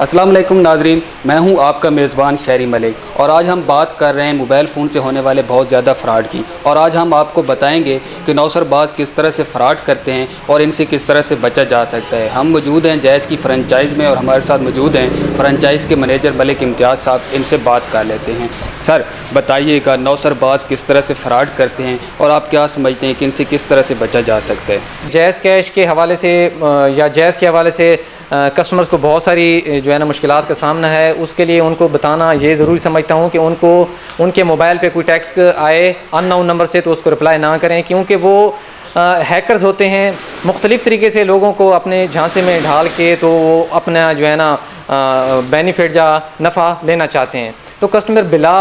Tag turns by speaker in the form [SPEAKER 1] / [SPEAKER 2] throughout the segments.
[SPEAKER 1] अस्सलाम वालेकुम नाजरीन, मैं हूं आपका मेज़बान शहरी मलिक और आज हम बात कर रहे हैं मोबाइल फ़ोन से होने वाले बहुत ज़्यादा फ़्रॉड की। और आज हम आपको बताएंगे कि नौसरबाज किस तरह से फ़्रॉड करते हैं और इनसे किस तरह से बचा जा सकता है। हम मौजूद हैं जैज़ की फ्रेंचाइज़ में और हमारे साथ मौजूद हैं फ्रेंचाइज़ के मैनेजर मलिक इम्तियाज़ साहब। इनसे बात कर लेते हैं। सर बताइएगा, नौसरबाज किस तरह से फ़्रॉड करते हैं और आप क्या समझते हैं कि इनसे किस तरह से बचा जा सकता है?
[SPEAKER 2] जैज़ कैश के हवाले से या जैज़ के हवाले से कस्टमर्स को बहुत सारी जो है ना मुश्किलात का सामना है। उसके लिए उनको बताना ये ज़रूरी समझता हूँ कि उनको उनके मोबाइल पे कोई टेक्स्ट आए अननोन नंबर से तो उसको रिप्लाई ना करें, क्योंकि वो हैकर्स होते हैं। मुख्तलिफ़ तरीके से लोगों को अपने झांसे में ढाल के तो वो अपना जो है ना बेनिफिट या नफ़ा लेना चाहते हैं। तो कस्टमर बिला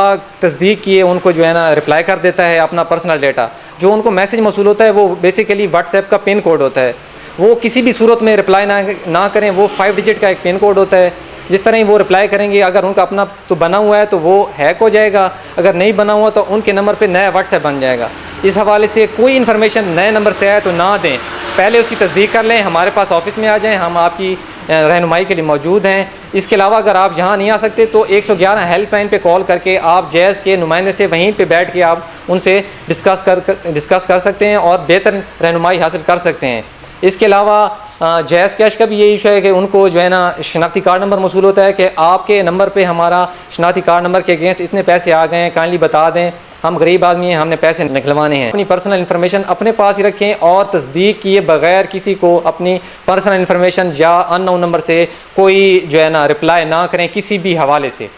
[SPEAKER 2] तस्दीक किए उनको जो है ना रिप्लाई कर देता है अपना पर्सनल डेटा। जो उनको मैसेज मौसूल होता है वो बेसिकली व्हाट्सएप का पिन कोड होता है। वो किसी भी सूरत में रिप्लाई ना करें। वो 5 डिजिट का एक पिन कोड होता है। जिस तरह ही वो रिप्लाई करेंगे, अगर उनका अपना तो बना हुआ है तो वो हैक हो जाएगा, अगर नहीं बना हुआ तो उनके नंबर पे नया व्हाट्सएप बन जाएगा। इस हवाले से कोई इन्फॉर्मेशन नए नंबर से आए तो ना दें, पहले उसकी तस्दीक कर लें। हमारे पास ऑफिस में आ जाएं, हम आपकी रहनुमाई के लिए मौजूद हैं। इसके अलावा अगर आप यहाँ नहीं आ सकते तो 111 हेल्पलाइन पे कॉल करके आप जैज़ के नुमाइंदे से वहीं पे बैठ के आप उनसे डिस्कस कर सकते हैं और बेहतर रहनुमाई हासिल कर सकते हैं। इसके अलावा जैज़ कैश का भी ये इशू है कि उनको जो है ना शनाख्ती कार्ड नंबर मौसूल होता है कि आपके नंबर पे हमारा शनाख्ती कार्ड नंबर के अगेंस्ट इतने पैसे आ गए हैं, काइंडली बता दें, हम गरीब आदमी हैं, हमने पैसे निकलवाने हैं। अपनी पर्सनल इन्फॉर्मेशन अपने पास ही रखें और तस्दीक किए बगैर किसी को अपनी पर्सनल इन्फॉर्मेशन या अननोन नंबर से कोई जो है ना रिप्लाई ना करें किसी भी हवाले से।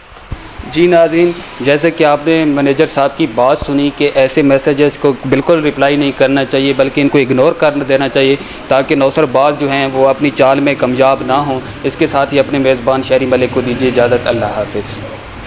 [SPEAKER 1] जी नाज़रीन, जैसे कि आपने मैनेजर साहब की बात सुनी कि ऐसे मैसेजेस को बिल्कुल रिप्लाई नहीं करना चाहिए बल्कि इनको इग्नोर कर देना चाहिए ताकि नौसरबाज जो हैं वो अपनी चाल में कामयाब ना हों। इसके साथ ही अपने मेज़बान शहरी मलिक को दीजिए इजाज़त। अल्लाह हाफ़िज़।